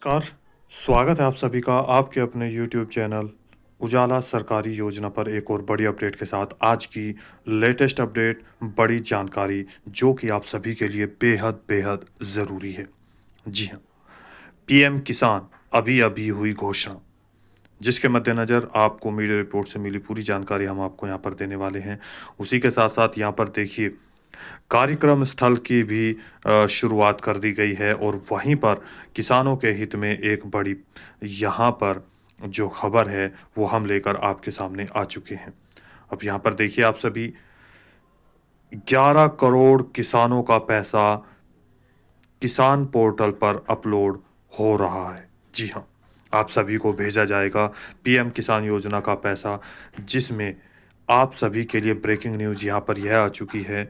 नमस्कार। स्वागत है आप सभी का आपके अपने YouTube चैनल उजाला सरकारी योजना पर एक और बड़ी अपडेट के साथ। आज की लेटेस्ट अपडेट, बड़ी जानकारी जो कि आप सभी के लिए बेहद बेहद ज़रूरी है। जी हाँ, पीएम किसान अभी अभी हुई घोषणा, जिसके मद्देनज़र आपको मीडिया रिपोर्ट से मिली पूरी जानकारी हम आपको यहाँ पर देने वाले हैं। उसी के साथ साथ यहाँ पर देखिए, कार्यक्रम स्थल की भी शुरुआत कर दी गई है और वहीं पर किसानों के हित में एक बड़ी यहाँ पर जो खबर है वो हम लेकर आपके सामने आ चुके हैं। अब यहाँ पर देखिए आप सभी, 11 करोड़ किसानों का पैसा किसान पोर्टल पर अपलोड हो रहा है। जी हाँ, आप सभी को भेजा जाएगा पीएम किसान योजना का पैसा, जिसमें आप सभी के लिए ब्रेकिंग न्यूज़ यहाँ पर यह आ चुकी है,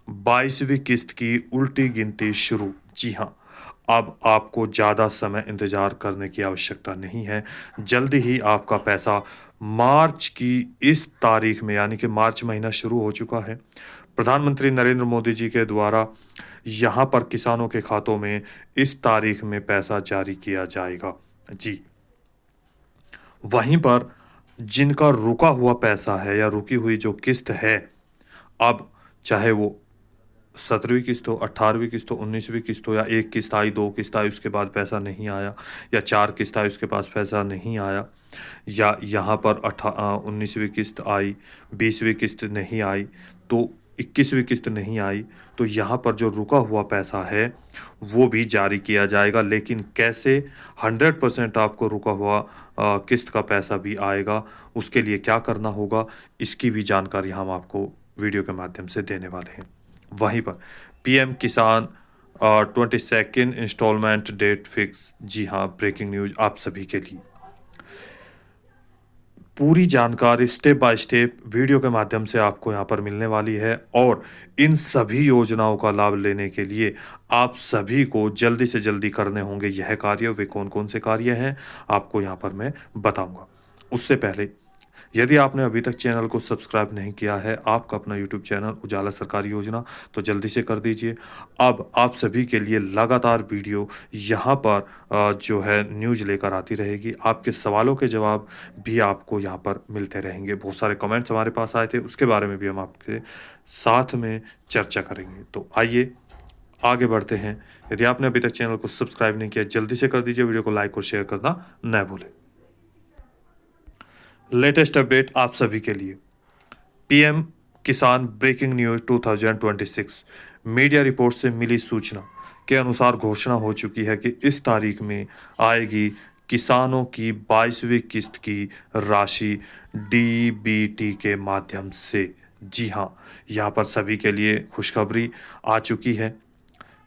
22वीं किस्त की उल्टी गिनती शुरू। जी हाँ, अब आपको ज़्यादा समय इंतज़ार करने की आवश्यकता नहीं है। जल्दी ही आपका पैसा मार्च की इस तारीख में, यानी कि मार्च महीना शुरू हो चुका है, प्रधानमंत्री नरेंद्र मोदी जी के द्वारा यहाँ पर किसानों के खातों में इस तारीख में पैसा जारी किया जाएगा। जी, वहीं पर जिनका रुका हुआ पैसा है या रुकी हुई जो किस्त है, अब चाहे वो 17वीं किस्त हो, 18वीं किस्त हो, 19वीं किस्त हो, या 1 किस्त आई, 2 किस्त आई, उसके बाद पैसा नहीं आया, या 4 किस्त आई, उसके पास पैसा नहीं आया, या यहाँ पर 19वीं किस्त आई, 20वीं किस्त नहीं आई, तो 21वीं किस्त नहीं आई, तो यहाँ पर जो रुका हुआ पैसा है वो भी जारी किया जाएगा। लेकिन कैसे 100% आपको रुका हुआ किस्त का पैसा भी आएगा, उसके लिए क्या करना होगा, इसकी भी जानकारी हम आपको वीडियो के माध्यम से देने वाले हैं। वहीं पर पीएम किसान 22nd इंस्टॉलमेंट डेट फिक्स। जी हाँ, ब्रेकिंग न्यूज़ आप सभी के लिए। पूरी जानकारी स्टेप बाय स्टेप वीडियो के माध्यम से आपको यहाँ पर मिलने वाली है और इन सभी योजनाओं का लाभ लेने के लिए आप सभी को जल्दी से जल्दी करने होंगे यह कार्य। वे कौन-कौन से कार्य हैं, आपको यहाँ पर मैं बताऊँगा। उससे पहले, यदि आपने अभी तक चैनल को सब्सक्राइब नहीं किया है, आपका अपना यूट्यूब चैनल उजाला सरकारी योजना, तो जल्दी से कर दीजिए। अब आप सभी के लिए लगातार वीडियो यहाँ पर जो है न्यूज़ लेकर आती रहेगी। आपके सवालों के जवाब भी आपको यहाँ पर मिलते रहेंगे। बहुत सारे कमेंट्स हमारे पास आए थे, उसके बारे में भी हम आपके साथ में चर्चा करेंगे। तो आइए आगे बढ़ते हैं। यदि आपने अभी तक चैनल को सब्सक्राइब नहीं किया, जल्दी से कर दीजिए। वीडियो को लाइक और शेयर करना न भूलें। लेटेस्ट अपडेट आप सभी के लिए, पीएम किसान ब्रेकिंग न्यूज 2026। मीडिया रिपोर्ट से मिली सूचना के अनुसार घोषणा हो चुकी है कि इस तारीख में आएगी किसानों की 22वीं किस्त की राशि डीबीटी के माध्यम से। जी हाँ, यहाँ पर सभी के लिए खुशखबरी आ चुकी है।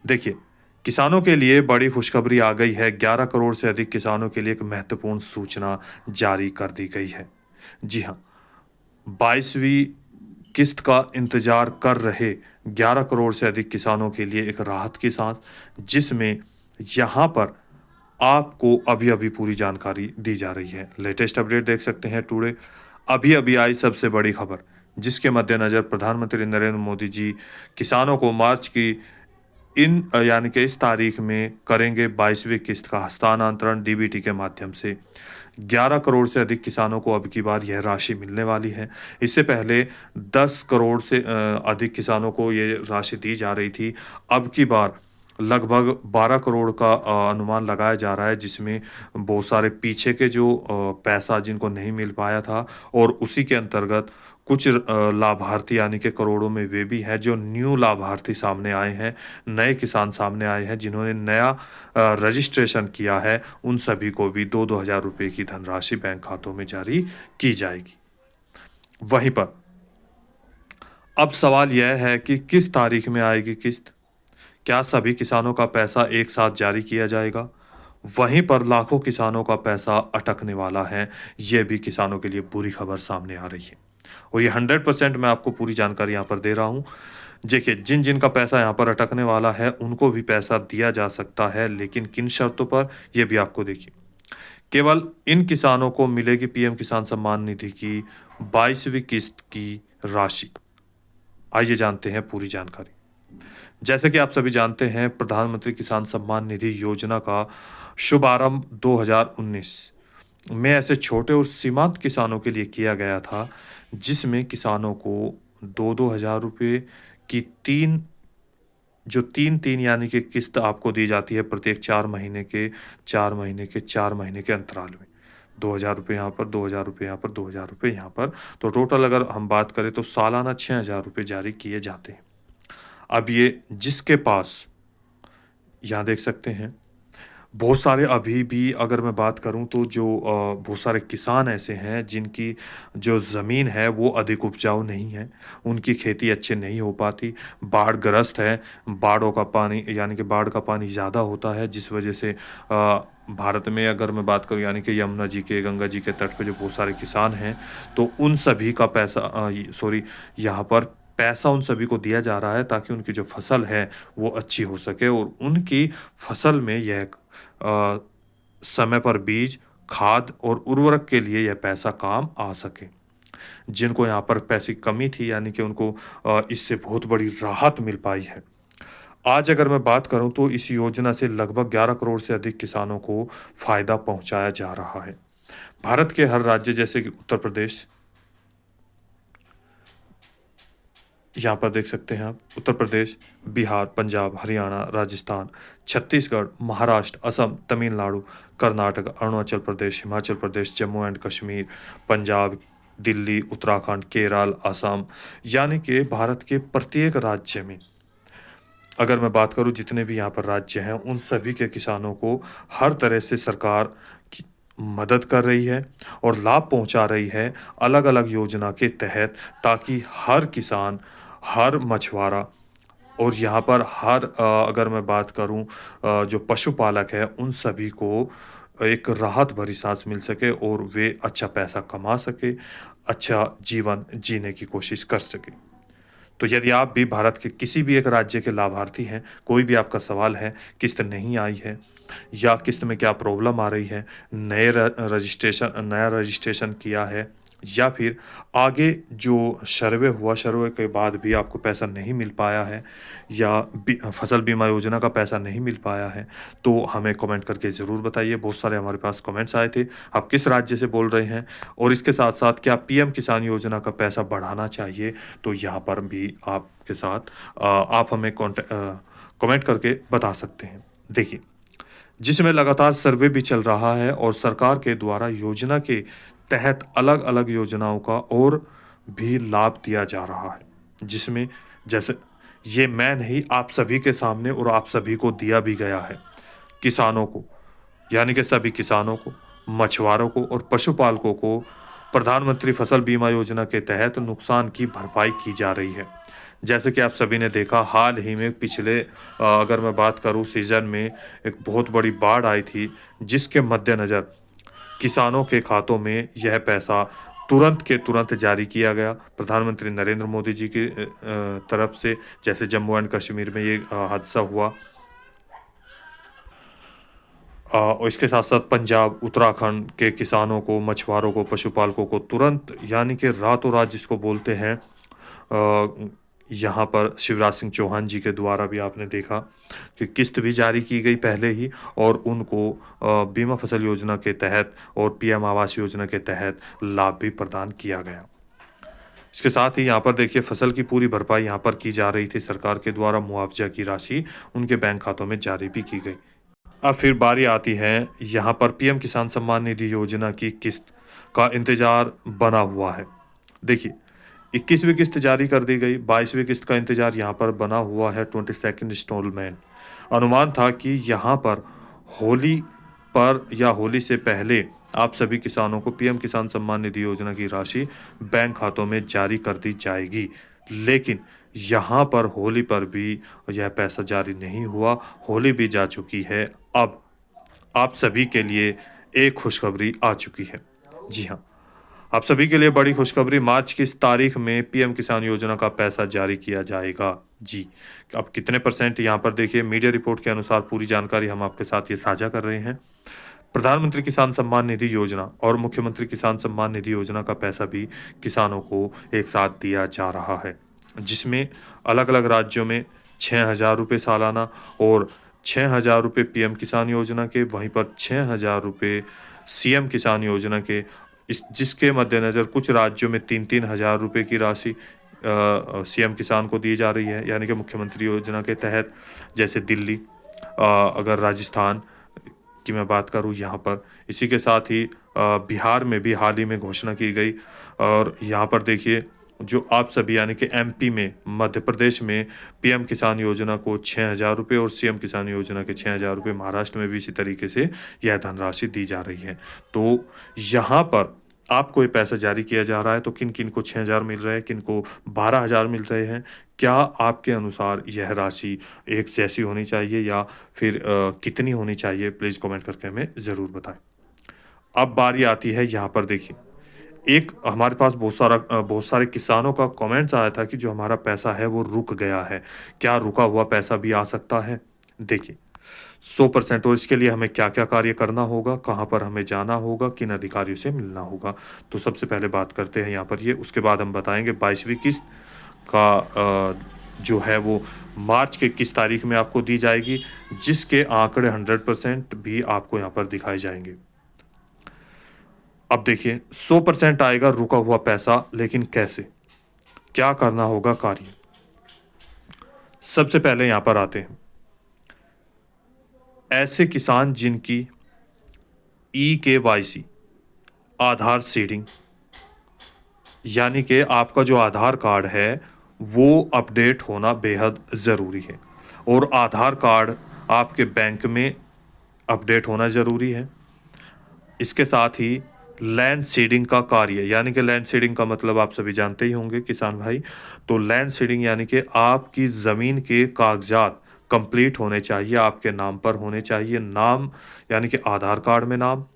देखिए, किसानों के लिए बड़ी खुशखबरी आ गई है। 11 करोड़ से अधिक किसानों के लिए एक महत्वपूर्ण सूचना जारी कर दी गई है। जी हाँ, 22वीं किस्त का इंतजार कर रहे 11 करोड़ से अधिक किसानों के लिए एक राहत की सांस, जिसमें यहाँ पर आपको अभी-अभी पूरी जानकारी दी जा रही है। लेटेस्ट अपडेट देख सकते हैं टुडे, अभी-अभी आई सबसे बड़ी खबर, जिसके मद्देनज़र प्रधानमंत्री नरेंद्र मोदी जी किसानों को मार्च की यानी कि इस तारीख में करेंगे 22वीं किस्त का हस्तांतरण डीबीटी के माध्यम से। 11 करोड़ से अधिक किसानों को अब की बार यह राशि मिलने वाली है। इससे पहले 10 करोड़ से अधिक किसानों को ये राशि दी जा रही थी। अब की बार लगभग 12 करोड़ का अनुमान लगाया जा रहा है, जिसमें बहुत सारे पीछे के जो पैसा जिनको नहीं मिल पाया था, और उसी के अंतर्गत कुछ लाभार्थी यानी कि करोड़ों में वे भी हैं जो न्यू लाभार्थी सामने आए हैं, नए किसान सामने आए हैं जिन्होंने नया रजिस्ट्रेशन किया है। उन सभी को भी 2-2 हज़ार रुपये की धनराशि बैंक खातों में जारी की जाएगी। वहीं पर अब सवाल यह है कि किस तारीख में आएगी किस्त? क्या सभी किसानों का पैसा एक साथ जारी किया जाएगा? वहीं पर लाखों किसानों का पैसा अटकने वाला है। ये भी किसानों के लिए बुरी खबर सामने आ रही है और ये 100% मैं आपको पूरी जानकारी यहाँ पर दे रहा हूँ। देखिए, जिन-जिन का पैसा यहाँ पर अटकने वाला है, उनको भी पैसा दिया जा सकता है, लेकिन किन शर्तों पर, ये भी आपको देखिए। केवल इन किसानों को मिलेगी पीएम किसान सम्मान निधि की 22वीं किस्त की राशि। आइए जानते हैं पूरी जानकारी। जैसे कि आप सभी जानते हैं, प्रधानमंत्री किसान सम्मान निधि योजना का शुभारंभ 2019 में ऐसे छोटे और सीमांत किसानों के लिए किया गया था, जिसमें किसानों को 2-2 हज़ार रुपए की 3 यानी कि किस्त आपको दी जाती है प्रत्येक 4 महीने के 4 महीने के 4 महीने के अंतराल में। 2,000 रुपए यहाँ पर, 2,000 रुपए यहाँ पर, 2,000 रुपए यहाँ पर। तो टोटल अगर हम बात करें तो सालाना 6,000 रुपए जारी किए जाते हैं। अब ये जिसके पास यहाँ देख सकते हैं, बहुत सारे अभी भी अगर मैं बात करूँ तो जो बहुत सारे किसान ऐसे हैं जिनकी जो ज़मीन है वो अधिक उपजाऊ नहीं है, उनकी खेती अच्छे नहीं हो पाती, बाढ़-ग्रस्त है, बाढ़ों का पानी यानी कि बाढ़ का पानी ज़्यादा होता है जिस वजह से भारत में अगर मैं बात करूँ यानी कि यमुना जी के, गंगा जी के तट पे जो बहुत सारे किसान हैं, तो उन सभी का पैसा यहाँ पर पैसा उन सभी को दिया जा रहा है ताकि उनकी जो फसल है वो अच्छी हो सके और उनकी फसल में यह अ, समय पर बीज, खाद और उर्वरक के लिए यह पैसा काम आ सके। जिनको यहाँ पर पैसे की कमी थी यानी कि उनको इससे बहुत बड़ी राहत मिल पाई है। आज अगर मैं बात करूँ तो इस योजना से लगभग 11 करोड़ से अधिक किसानों को फ़ायदा पहुँचाया जा रहा है। भारत के हर राज्य जैसे कि उत्तर प्रदेश, यहाँ पर देख सकते हैं आप उत्तर प्रदेश, बिहार, पंजाब, हरियाणा, राजस्थान, छत्तीसगढ़, महाराष्ट्र, असम, तमिलनाडु, कर्नाटक, अरुणाचल प्रदेश, हिमाचल प्रदेश, जम्मू एंड कश्मीर, पंजाब, दिल्ली, उत्तराखंड, केरल, असम, यानी कि भारत के प्रत्येक राज्य में अगर मैं बात करूँ जितने भी यहाँ पर राज्य हैं, उन सभी के किसानों को हर तरह से सरकार की मदद कर रही है और लाभ पहुँचा रही है अलग-अलग योजना के तहत ताकि हर किसान, हर मछुआरा और यहाँ पर हर अगर मैं बात करूँ जो पशुपालक है, उन सभी को एक राहत भरी साँस मिल सके और वे अच्छा पैसा कमा सके, अच्छा जीवन जीने की कोशिश कर सकें। तो यदि आप भी भारत के किसी भी एक राज्य के लाभार्थी हैं, कोई भी आपका सवाल है, किस्त नहीं आई है या किस्त में क्या प्रॉब्लम आ रही है, नया रजिस्ट्रेशन किया है या फिर आगे जो सर्वे हुआ, सर्वे के बाद भी आपको पैसा नहीं मिल पाया है या फसल बीमा योजना का पैसा नहीं मिल पाया है, तो हमें कमेंट करके ज़रूर बताइए। बहुत सारे हमारे पास कमेंट्स आए थे, आप किस राज्य से बोल रहे हैं और इसके साथ-साथ क्या पीएम किसान योजना का पैसा बढ़ाना चाहिए? तो यहाँ पर भी आपके साथ आप हमें कमेंट करके बता सकते हैं। देखिए, जिसमें लगातार सर्वे भी चल रहा है और सरकार के द्वारा योजना के तहत अलग-अलग योजनाओं का और भी लाभ दिया जा रहा है। जिसमें जैसे ये मैं नहीं, आप सभी के सामने और आप सभी को दिया भी गया है। किसानों को, यानी कि सभी किसानों को, मछुआरों को और पशुपालकों को प्रधानमंत्री फसल बीमा योजना के तहत नुकसान की भरपाई की जा रही है। जैसे कि आप सभी ने देखा हाल ही में पिछले अगर मैं बात करूँ सीज़न में एक बहुत बड़ी बाढ़ आई थी, जिसके मद्देनज़र किसानों के खातों में यह पैसा तुरंत के तुरंत जारी किया गया। प्रधानमंत्री नरेंद्र मोदी जी की तरफ से जैसे जम्मू एंड कश्मीर में ये हादसा हुआ और इसके साथ-साथ पंजाब, उत्तराखंड के किसानों को, मछुआरों को, पशुपालकों को तुरंत यानी कि रातों-रात जिसको बोलते हैं यहाँ पर शिवराज सिंह चौहान जी के द्वारा भी आपने देखा कि किस्त भी जारी की गई पहले ही और उनको बीमा फसल योजना के तहत और पीएम आवास योजना के तहत लाभ भी प्रदान किया गया। इसके साथ ही यहाँ पर देखिए फसल की पूरी भरपाई यहाँ पर की जा रही थी सरकार के द्वारा मुआवजा की राशि उनके बैंक खातों में जारी भी की गई। अब फिर बारी आती है यहाँ पर पीएम किसान सम्मान निधि योजना की किस्त का इंतजार बना हुआ है। देखिए 21वीं किस्त जारी कर दी गई, 22वीं किस्त का इंतजार यहाँ पर बना हुआ है 22nd इंस्टॉलमेंट। अनुमान था कि यहाँ पर होली पर या होली से पहले आप सभी किसानों को पीएम किसान सम्मान निधि योजना की राशि बैंक खातों में जारी कर दी जाएगी। लेकिन यहाँ पर होली पर भी यह पैसा जारी नहीं हुआ, होली भी जा चुकी है। अब आप सभी के लिए एक खुशखबरी आ चुकी है। जी हाँ, आप सभी के लिए बड़ी खुशखबरी, मार्च की इस तारीख में पीएम किसान योजना का पैसा जारी किया जाएगा। जी, अब कितने परसेंट यहाँ पर देखिए मीडिया रिपोर्ट के अनुसार पूरी जानकारी हम आपके साथ ये साझा कर रहे हैं। प्रधानमंत्री किसान सम्मान निधि योजना और मुख्यमंत्री किसान सम्मान निधि योजना का पैसा भी किसानों को एक साथ दिया जा रहा है, जिसमें अलग-अलग राज्यों में 6,000 रुपये सालाना और 6,000 रुपये पीएम किसान योजना के, वहीं पर 6,000 रुपये सीएम किसान योजना के, जिसके मद्देनज़र कुछ राज्यों में 3-3 हज़ार रुपये की राशि सीएम किसान को दी जा रही है, यानी कि मुख्यमंत्री योजना के तहत। जैसे दिल्ली, अगर राजस्थान की मैं बात करूँ यहाँ पर, इसी के साथ ही बिहार में भी हाल ही में घोषणा की गई। और यहाँ पर देखिए, जो आप सभी यानी कि एमपी में, मध्य प्रदेश में पीएम किसान योजना को 6,000 रुपये और सीएम किसान योजना के 6,000 रुपये, महाराष्ट्र में भी इसी तरीके से यह धनराशि दी जा रही है। तो यहाँ पर आपको ये पैसा जारी किया जा रहा है, तो किन किन को 6,000 मिल रहे हैं, किन को 12,000 मिल रहे हैं। क्या आपके अनुसार यह राशि एक जैसी होनी चाहिए या फिर कितनी होनी चाहिए? प्लीज़ कमेंट करके हमें ज़रूर बताएं। अब बारी आती है यहाँ पर, देखिए, एक हमारे पास बहुत सारे किसानों का कमेंट्स आया था कि जो हमारा पैसा है वो रुक गया है। क्या रुका हुआ पैसा भी आ सकता है? देखिए, 100%। और इसके लिए हमें क्या-क्या कार्य करना होगा, कहाँ पर हमें जाना होगा, किन अधिकारियों से मिलना होगा। तो सबसे पहले बात करते हैं यहाँ पर ये, उसके बाद हम बताएँगे 22वीं किस्त का जो है वो मार्च के किस तारीख में आपको दी जाएगी, जिसके आंकड़े 100% भी आपको यहाँ पर दिखाए जाएँगे। अब देखिए, 100% आएगा रुका हुआ पैसा, लेकिन कैसे? क्या करना होगा कार्य? सबसे पहले यहाँ पर आते हैं, ऐसे किसान जिनकी ई-केवाईसी, आधार सीडिंग, यानी कि आपका जो आधार कार्ड है, वो अपडेट होना बेहद ज़रूरी है। और आधार कार्ड आपके बैंक में अपडेट होना ज़रूरी है। इसके साथ ही लैंड सीडिंग का कार्य, यानी कि लैंड सीडिंग का मतलब आप सभी जानते ही होंगे किसान भाई। तो लैंड सीडिंग यानी कि आपकी ज़मीन के कागज़ात कंप्लीट होने चाहिए, आपके नाम पर होने चाहिए। नाम यानी कि आधार कार्ड में नाम,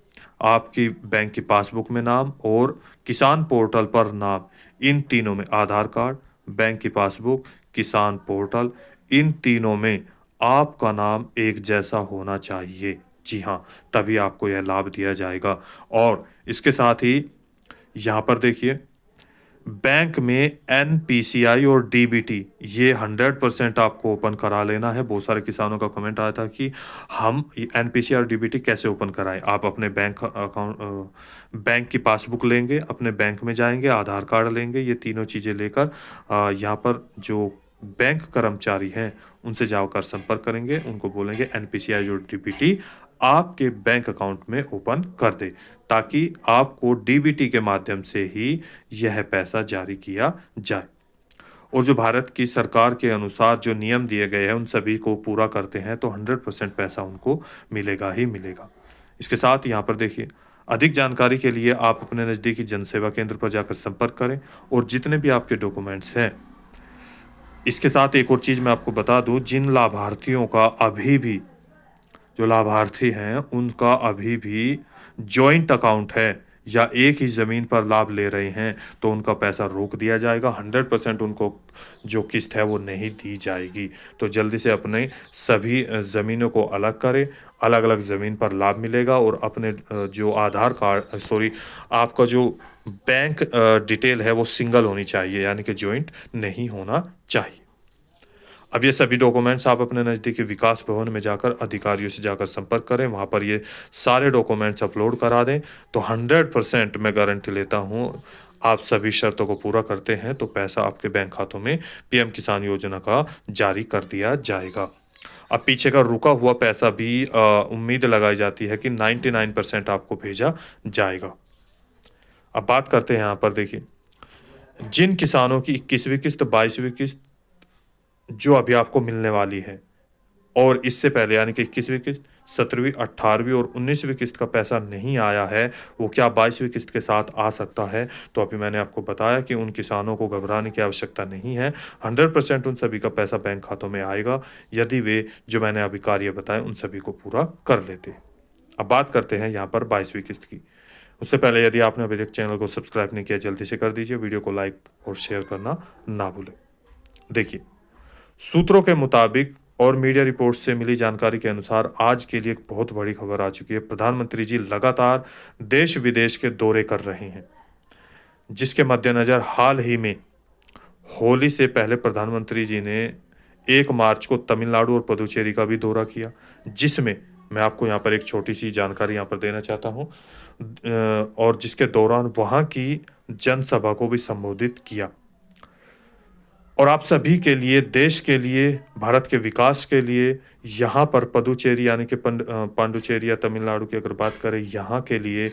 आपकी बैंक की पासबुक में नाम और किसान पोर्टल पर नाम। इन तीनों में, आधार कार्ड, बैंक की पासबुक, किसान पोर्टल, इन तीनों में आपका नाम एक जैसा होना चाहिए। जी हाँ, तभी आपको यह लाभ दिया जाएगा। और इसके साथ ही यहाँ पर देखिए, बैंक में एनपीसीआई और डीबीटी ये 100% आपको ओपन करा लेना है। बहुत सारे किसानों का कमेंट आया था कि हम एनपीसीआई और डीबीटी कैसे ओपन कराएं? आप अपने बैंक की पासबुक लेंगे, अपने बैंक में जाएंगे, आधार कार्ड लेंगे, ये तीनों चीज़ें लेकर यहाँ पर जो बैंक कर्मचारी हैं उनसे जाकर संपर्क करेंगे, उनको बोलेंगे एनपीसीआई और डीबीटी आपके बैंक अकाउंट में ओपन कर दे, ताकि आपको डीबीटी के माध्यम से ही यह पैसा जारी किया जाए। और जो भारत की सरकार के अनुसार जो नियम दिए गए हैं उन सभी को पूरा करते हैं तो 100% पैसा उनको मिलेगा ही मिलेगा। इसके साथ यहाँ पर देखिए, अधिक जानकारी के लिए आप अपने नज़दीकी जनसेवा केंद्र पर जाकर संपर्क करें और जितने भी आपके डॉक्यूमेंट्स हैं। इसके साथ एक और चीज़ मैं आपको बता दूँ, जिन लाभार्थियों का अभी भी, जो लाभार्थी हैं उनका अभी भी जॉइंट अकाउंट है या एक ही ज़मीन पर लाभ ले रहे हैं, तो उनका पैसा रोक दिया जाएगा। 100% उनको जो किस्त है वो नहीं दी जाएगी। तो जल्दी से अपने सभी ज़मीनों को अलग करें, अलग-अलग ज़मीन पर लाभ मिलेगा। और अपने जो आधार कार्ड आपका जो बैंक डिटेल है वो सिंगल होनी चाहिए, यानी कि जॉइंट नहीं होना चाहिए। अब ये सभी डॉक्यूमेंट्स आप अपने नज़दीकी विकास भवन में जाकर अधिकारियों से जाकर संपर्क करें, वहाँ पर ये सारे डॉक्यूमेंट्स अपलोड करा दें, तो 100% मैं गारंटी लेता हूँ, आप सभी शर्तों को पूरा करते हैं तो पैसा आपके बैंक खातों में पीएम किसान योजना का जारी कर दिया जाएगा। अब पीछे का रुका हुआ पैसा भी उम्मीद लगाई जाती है कि 99% आपको भेजा जाएगा। अब बात करते हैं यहाँ पर, देखिए, जिन किसानों की 21वीं किस्त, 22वीं किस्त जो अभी आपको मिलने वाली है, और इससे पहले यानी कि 21वीं किस्त, 17वीं, 18वीं और 19वीं किस्त का पैसा नहीं आया है, वो क्या 22वीं किस्त के साथ आ सकता है? तो अभी मैंने आपको बताया कि उन किसानों को घबराने की आवश्यकता नहीं है। 100% उन सभी का पैसा बैंक खातों में आएगा, यदि वे जो मैंने अभी कार्य बताए उन सभी को पूरा कर लेते हैं। अब बात करते हैं यहाँ पर 22वीं किस्त की। उससे पहले यदि आपने अभी तक चैनल को सब्सक्राइब नहीं किया, जल्दी से कर दीजिए, वीडियो को लाइक और शेयर करना ना भूलें। देखिए, सूत्रों के मुताबिक और मीडिया रिपोर्ट से मिली जानकारी के अनुसार आज के लिए एक बहुत बड़ी खबर आ चुकी है। प्रधानमंत्री जी लगातार देश विदेश के दौरे कर रहे हैं, जिसके मद्देनज़र हाल ही में होली से पहले प्रधानमंत्री जी ने 1 मार्च को तमिलनाडु और पुदुचेरी का भी दौरा किया, जिसमें मैं आपको यहाँ पर एक छोटी-सी जानकारी यहाँ पर देना चाहता हूँ और जिसके दौरान वहाँ की जनसभा को भी संबोधित किया। और आप सभी के लिए, देश के लिए, भारत के विकास के लिए यहाँ पर पुदुचेरी यानी कि पांडिचेरी या तमिलनाडु की अगर बात करें, यहाँ के लिए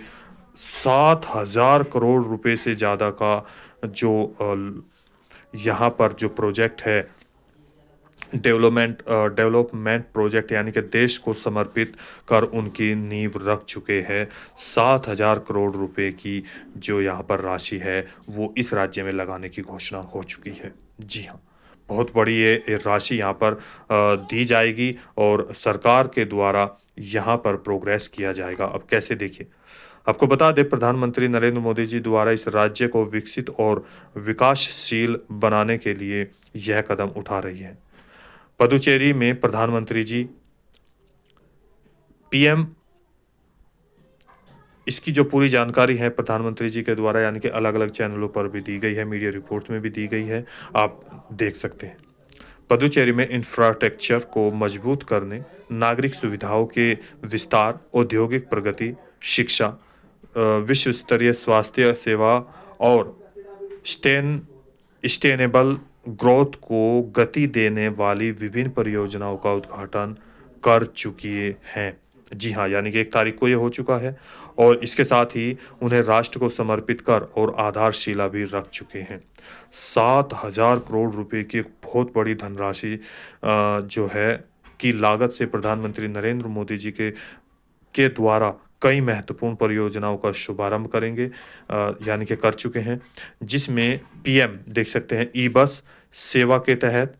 7,000 करोड़ रुपए से ज़्यादा का जो यहाँ पर जो प्रोजेक्ट है, डेवलपमेंट प्रोजेक्ट यानी कि देश को समर्पित कर उनकी नींव रख चुके हैं। 7,000 करोड़ रुपए की जो यहाँ पर राशि है, वो इस राज्य में लगाने की घोषणा हो चुकी है। जी हाँ, बहुत बड़ी ये राशि यहाँ पर दी जाएगी और सरकार के द्वारा यहाँ पर प्रोग्रेस किया जाएगा। अब कैसे, देखिए, आपको बता दें, प्रधानमंत्री नरेंद्र मोदी जी द्वारा इस राज्य को विकसित और विकासशील बनाने के लिए यह कदम उठा रही है। पुदुचेरी में प्रधानमंत्री जी पीएम, इसकी जो पूरी जानकारी है प्रधानमंत्री जी के द्वारा यानी कि अलग-अलग चैनलों पर भी दी गई है, मीडिया रिपोर्ट में भी दी गई है, आप देख सकते हैं। पुदुचेरी में इंफ्रास्ट्रक्चर को मजबूत करने, नागरिक सुविधाओं के विस्तार, औद्योगिक प्रगति, शिक्षा, विश्व स्तरीय स्वास्थ्य सेवा और सस्टेनेबल ग्रोथ को गति देने वाली विभिन्न परियोजनाओं का उद्घाटन कर चुकी हैं। जी हाँ, यानी कि 1 तारीख को ये हो चुका है और इसके साथ ही उन्हें राष्ट्र को समर्पित कर और आधारशिला भी रख चुके हैं। 7,000 करोड़ रुपए की एक बहुत बड़ी धनराशि जो है की लागत से प्रधानमंत्री नरेंद्र मोदी जी के द्वारा कई महत्वपूर्ण परियोजनाओं का शुभारंभ करेंगे, यानी कि कर चुके हैं, जिसमें पीएम देख सकते हैं ई बस सेवा के तहत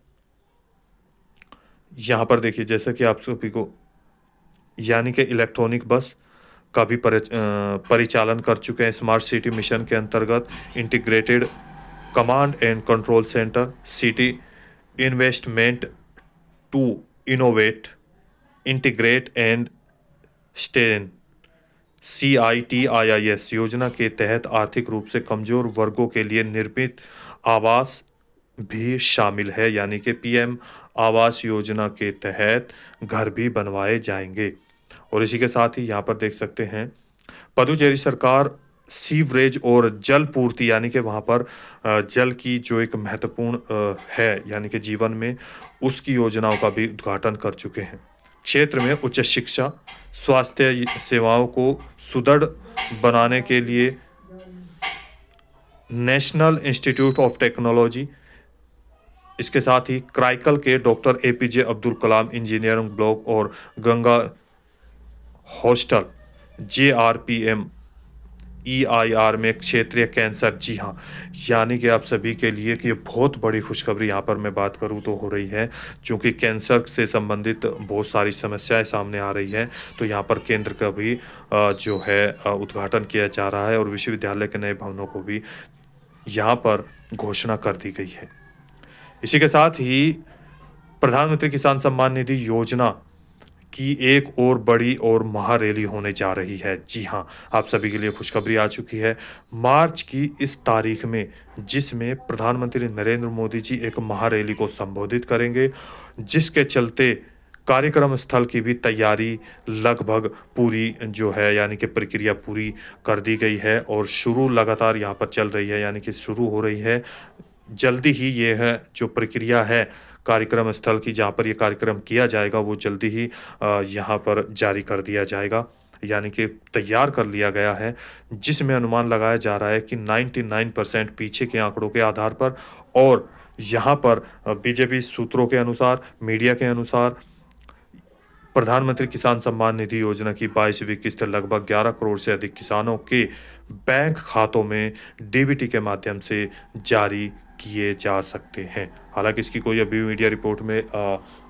यहाँ पर देखिए, जैसा कि आप सभी को यानी कि इलेक्ट्रॉनिक बस का भी परिचालन कर चुके हैं। स्मार्ट सिटी मिशन के अंतर्गत integrated command and control centre, city investment to innovate, integrate and sustain CITIIS योजना के तहत आर्थिक रूप से कमजोर वर्गों के लिए निर्मित आवास भी शामिल है, यानी कि पीएम आवास योजना के तहत घर भी बनवाए जाएंगे। और इसी के साथ ही यहाँ पर देख सकते हैं, पुदुचेरी सरकार सीवरेज और जल पूर्ति यानी कि वहाँ पर जल की जो एक महत्वपूर्ण है यानी कि जीवन में, उसकी योजनाओं का भी उद्घाटन कर चुके हैं। क्षेत्र में उच्च शिक्षा, स्वास्थ्य सेवाओं को सुदृढ़ बनाने के लिए नेशनल इंस्टीट्यूट ऑफ टेक्नोलॉजी, इसके साथ ही क्राइकल के doctor APJ Abdul Kalam engineering block और गंगा हॉस्टल JRPM EIR में क्षेत्रीय कैंसर। जी हाँ, यानी कि आप सभी के लिए कि ये बहुत बड़ी खुशखबरी यहाँ पर मैं बात करूँ तो हो रही है, क्योंकि कैंसर से संबंधित बहुत सारी समस्याएं सामने आ रही हैं। तो यहाँ पर केंद्र का भी जो है उद्घाटन किया जा रहा है और विश्वविद्यालय के नए भवनों को भी यहाँ पर घोषणा कर दी गई है। इसी के साथ ही प्रधानमंत्री किसान सम्मान निधि योजना की एक और बड़ी और महारैली होने जा रही है। जी हाँ, आप सभी के लिए खुशखबरी आ चुकी है। मार्च की इस तारीख में, जिसमें प्रधानमंत्री नरेंद्र मोदी जी एक महारैली को संबोधित करेंगे, जिसके चलते कार्यक्रम स्थल की भी तैयारी लगभग पूरी जो है यानी कि प्रक्रिया पूरी कर दी गई है और शुरू लगातार यहाँ पर चल रही है, यानी कि शुरू हो रही है। जल्दी ही ये है जो प्रक्रिया है कार्यक्रम स्थल की, जहाँ पर ये कार्यक्रम किया जाएगा, वो जल्दी ही यहाँ पर जारी कर दिया जाएगा, यानी कि तैयार कर लिया गया है, जिसमें अनुमान लगाया जा रहा है कि 99% पीछे के आंकड़ों के आधार पर। और यहाँ पर बीजेपी सूत्रों के अनुसार, मीडिया के अनुसार, प्रधानमंत्री किसान सम्मान निधि योजना की 22वीं किस्त लगभग 11 करोड़ से अधिक किसानों के बैंक खातों में डीबीटी के माध्यम से जारी किए जा सकते हैं। हालांकि इसकी कोई अभी मीडिया रिपोर्ट में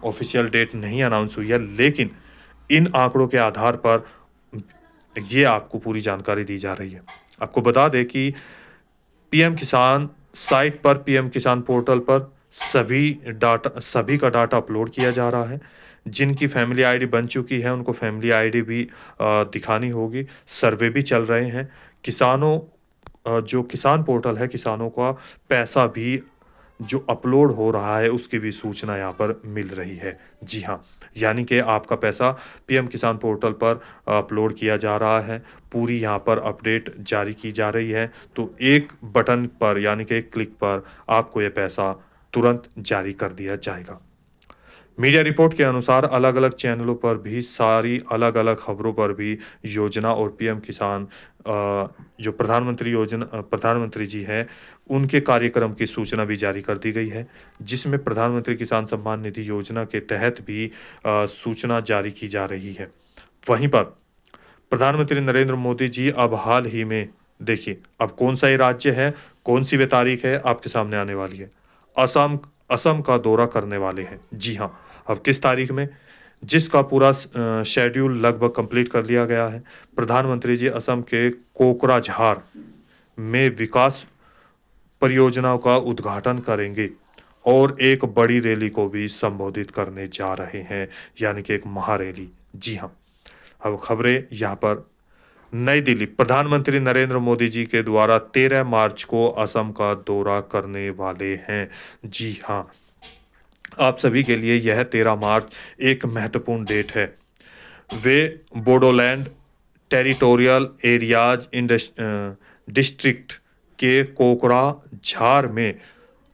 ऑफिशियल डेट नहीं अनाउंस हुई है, लेकिन इन आंकड़ों के आधार पर ये आपको पूरी जानकारी दी जा रही है। आपको बता दें कि पीएम किसान साइट पर, पीएम किसान पोर्टल पर सभी का डाटा अपलोड किया जा रहा है। जिनकी फैमिली आईडी बन चुकी है उनको फैमिली आईडी भी दिखानी होगी। सर्वे भी चल रहे हैं। किसानों जो किसान पोर्टल है, किसानों का पैसा भी जो अपलोड हो रहा है उसकी भी सूचना यहाँ पर मिल रही है। जी हाँ, यानी कि आपका पैसा पीएम किसान पोर्टल पर अपलोड किया जा रहा है, पूरी यहाँ पर अपडेट जारी की जा रही है। तो एक बटन पर यानी कि एक क्लिक पर आपको ये पैसा तुरंत जारी कर दिया जाएगा। मीडिया रिपोर्ट के अनुसार अलग-अलग चैनलों पर भी सारी अलग-अलग खबरों पर भी योजना और पीएम किसान जो प्रधानमंत्री जी हैं, उनके कार्यक्रम की सूचना भी जारी कर दी गई है, जिसमें प्रधानमंत्री किसान सम्मान निधि योजना के तहत भी सूचना जारी की जा रही है। वहीं पर प्रधानमंत्री नरेंद्र मोदी जी अब हाल ही में देखिए, अब कौन-सा ये राज्य है, कौन-सी वे तारीख है, आपके सामने आने वाली है। असम असम का दौरा करने वाले हैं। जी हाँ, अब किस तारीख में? जिसका पूरा शेड्यूल लगभग कंप्लीट कर लिया गया है। प्रधानमंत्री जी असम के कोकराझार में विकास परियोजनाओं का उद्घाटन करेंगे और एक बड़ी रैली को भी संबोधित करने जा रहे हैं, यानी कि एक महारैली। जी हाँ, अब खबरें यहाँ पर नई दिल्ली प्रधानमंत्री नरेंद्र मोदी जी के द्वारा 13 मार्च को असम का दौरा करने वाले हैं। जी हाँ, आप सभी के लिए यह 13 मार्च एक महत्वपूर्ण डेट है। वे बोडोलैंड टेरिटोरियल एरियाज डिस्ट्रिक्ट के कोकराझार में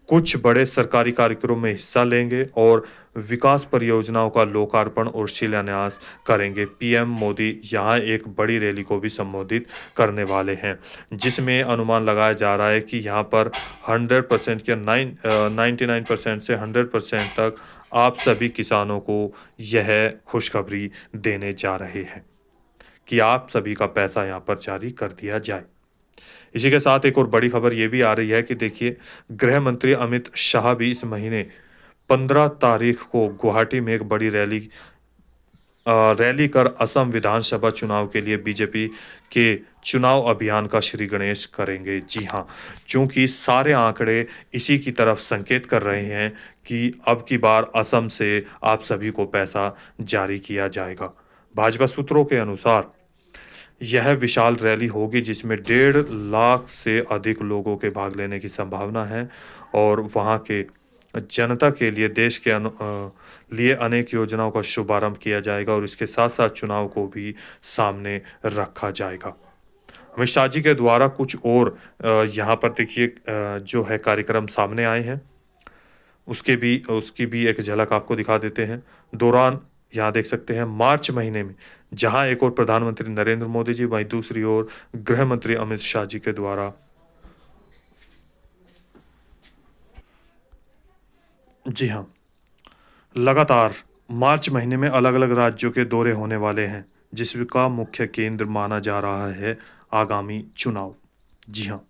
कुछ बड़े सरकारी कार्यक्रमों में हिस्सा लेंगे और विकास परियोजनाओं का लोकार्पण और शिलान्यास करेंगे। पीएम मोदी यहां एक बड़ी रैली को भी संबोधित करने वाले हैं, जिसमें अनुमान लगाया जा रहा है कि यहां पर 100% या 99% से 100% तक आप सभी किसानों को यह खुशखबरी देने जा रहे हैं कि आप सभी का पैसा यहां पर जारी कर दिया जाए। इसी के साथ एक और बड़ी खबर ये भी आ रही है कि देखिए, गृह मंत्री अमित शाह भी इस महीने 15 तारीख को गुवाहाटी में एक बड़ी रैली कर असम विधानसभा चुनाव के लिए बीजेपी के चुनाव अभियान का श्री गणेश करेंगे। जी हाँ, चूंकि सारे आंकड़े इसी की तरफ संकेत कर रहे हैं कि अब की बार असम से आप सभी को पैसा जारी किया जाएगा। भाजपा सूत्रों के अनुसार यह विशाल रैली होगी जिसमें 1.5 लाख से अधिक लोगों के भाग लेने की संभावना है और वहां के जनता के लिए देश के लिए अनेक योजनाओं का शुभारंभ किया जाएगा और इसके साथ साथ चुनाव को भी सामने रखा जाएगा। अमित शाह जी के द्वारा कुछ और यहाँ पर देखिए जो है कार्यक्रम सामने आए हैं, उसकी भी एक झलक आपको दिखा देते हैं। दौरान यहाँ देख सकते हैं मार्च महीने में जहां एक और प्रधानमंत्री नरेंद्र मोदी जी, वहीं दूसरी ओर गृह मंत्री अमित शाह जी के द्वारा जी हाँ, लगातार मार्च महीने में अलग-अलग राज्यों के दौरे होने वाले हैं, जिसका मुख्य केंद्र माना जा रहा है आगामी चुनाव। जी हाँ,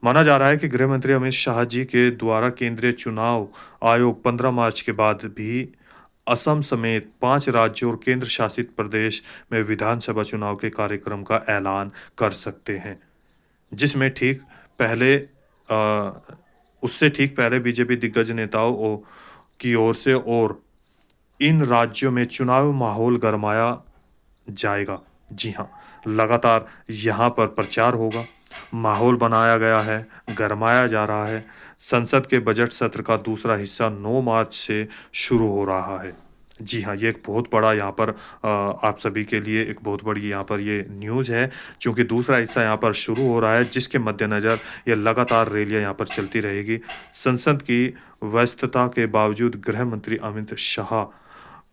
माना जा रहा है कि गृह मंत्री अमित शाह जी के द्वारा केंद्रीय चुनाव आयोग 15 मार्च के बाद भी असम समेत 5 राज्यों और केंद्र शासित प्रदेश में विधानसभा चुनाव के कार्यक्रम का ऐलान कर सकते हैं, जिसमें पहले उससे ठीक पहले बीजेपी दिग्गज नेताओं की ओर से और इन राज्यों में चुनाव माहौल गरमाया जाएगा। जी हाँ, लगातार यहाँ पर प्रचार होगा, माहौल बनाया गया है, गरमाया जा रहा है। संसद के बजट सत्र का दूसरा हिस्सा 9 मार्च से शुरू हो रहा है। जी हाँ, ये एक बहुत बड़ा यहाँ पर आप सभी के लिए एक बहुत बड़ी यहाँ पर ये न्यूज़ है, क्योंकि दूसरा हिस्सा यहाँ पर शुरू हो रहा है, जिसके मद्देनज़र ये लगातार रैलियाँ यहाँ पर चलती रहेगी। संसद की व्यस्तता के बावजूद गृह मंत्री अमित शाह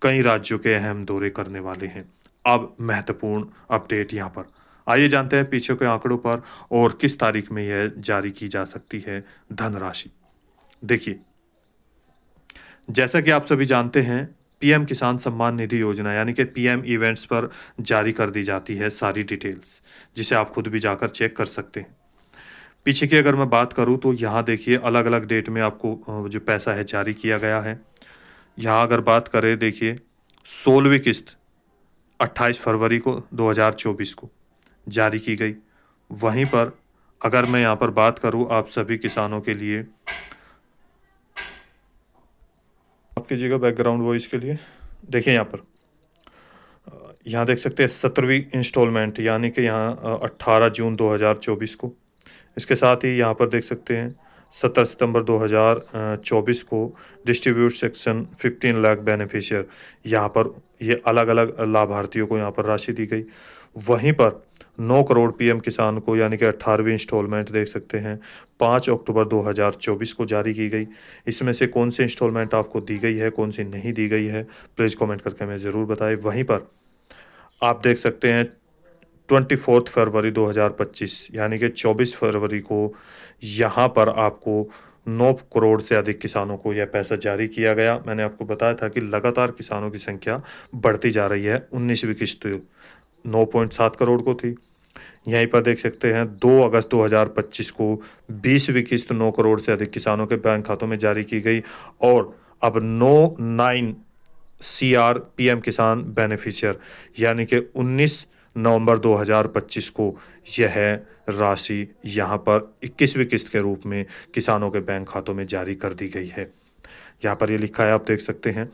कई राज्यों के अहम दौरे करने वाले हैं। अब महत्वपूर्ण अपडेट यहाँ पर। आइए जानते हैं पीछे के आंकड़ों पर और किस तारीख में यह जारी की जा सकती है धनराशि। देखिए, जैसा कि आप सभी जानते हैं, पीएम किसान सम्मान निधि योजना यानी कि पीएम इवेंट्स पर जारी कर दी जाती है सारी डिटेल्स, जिसे आप खुद भी जाकर चेक कर सकते हैं। पीछे की अगर मैं बात करूं तो यहाँ देखिए अलग-अलग डेट में आपको जो पैसा है जारी किया गया है। यहाँ अगर बात करें देखिए 16वीं किस्त 28 फरवरी को 2024 को जारी की गई। वहीं पर अगर मैं यहाँ पर बात करूँ आप सभी किसानों के लिए, माफ कीजिएगा बैकग्राउंड वॉइस के लिए। देखिए यहाँ पर यहाँ देख सकते हैं 17वीं इंस्टॉलमेंट यानी कि यहाँ 18 जून 2024 को। इसके साथ ही यहाँ पर देख सकते हैं 17 सितंबर 2024 को डिस्ट्रीब्यूट सेक्शन 15 लाख बेनिफिशियर, यहाँ पर ये अलग अलग लाभार्थियों को यहाँ पर राशि दी गई। वहीं पर 9 करोड़ पीएम किसान को यानी कि 18वीं इंस्टॉलमेंट देख सकते हैं 5 अक्टूबर 2024 को जारी की गई। इसमें से कौन सी इंस्टॉलमेंट आपको दी गई है, कौन सी नहीं दी गई है, प्लीज़ कमेंट करके हमें ज़रूर बताएं। वहीं पर आप देख सकते हैं 24 फरवरी 2025 यानी कि 24 फरवरी को यहाँ पर आपको 9 करोड़ से अधिक किसानों को यह पैसा जारी किया गया। मैंने आपको बताया था कि लगातार किसानों की संख्या बढ़ती जा रही है। 19वीं किस्त 9.7 करोड़ को थी। यहीं पर देख सकते हैं 2 अगस्त 2025 को 20वीं किस्त 9 करोड़ से अधिक किसानों के बैंक खातों में जारी की गई और अब 9 CR पीएम किसान बेनिफिशियर यानी कि 19 नवंबर 2025 को यह राशि यहाँ पर 21वीं किस्त के रूप में किसानों के बैंक खातों में जारी कर दी गई है। यहाँ पर ये लिखा है, आप देख सकते हैं।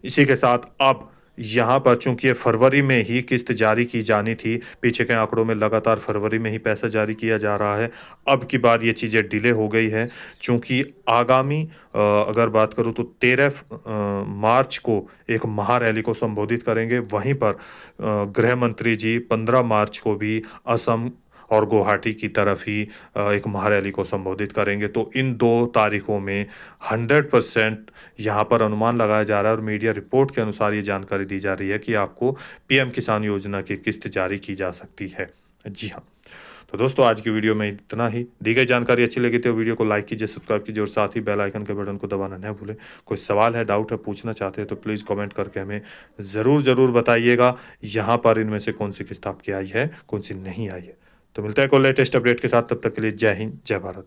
इसी के साथ अब यहाँ पर चूंकि ये फरवरी में ही किस्त जारी की जानी थी, पीछे के आंकड़ों में लगातार फरवरी में ही पैसा जारी किया जा रहा है। अब की बार ये चीज़ें डिले हो गई है चूंकि आगामी अगर बात करूँ तो 13 मार्च को एक महारैली को संबोधित करेंगे। वहीं पर गृह मंत्री जी 15 मार्च को भी असम और गुवाहाटी की तरफ ही एक महारैली को संबोधित करेंगे। तो इन 2 तारीखों में 100% यहाँ पर अनुमान लगाया जा रहा है और मीडिया रिपोर्ट के अनुसार ये जानकारी दी जा रही है कि आपको पीएम किसान योजना की किस्त जारी की जा सकती है। जी हाँ, तो दोस्तों आज की वीडियो में इतना ही। दी गई जानकारी अच्छी लगी तो वीडियो को लाइक कीजिए, सब्सक्राइब कीजिए और साथ ही बेल आइकन के बटन को दबाना न भूलें। कोई सवाल है, डाउट है, पूछना चाहते हैं तो प्लीज़ कमेंट करके हमें ज़रूर बताइएगा यहाँ पर इनमें से कौन सी किस्त आपकी आई है, कौन सी नहीं आई है। तो मिलता है कोई लेटेस्ट अपडेट के साथ, तब तक के लिए जय हिंद, जय भारत।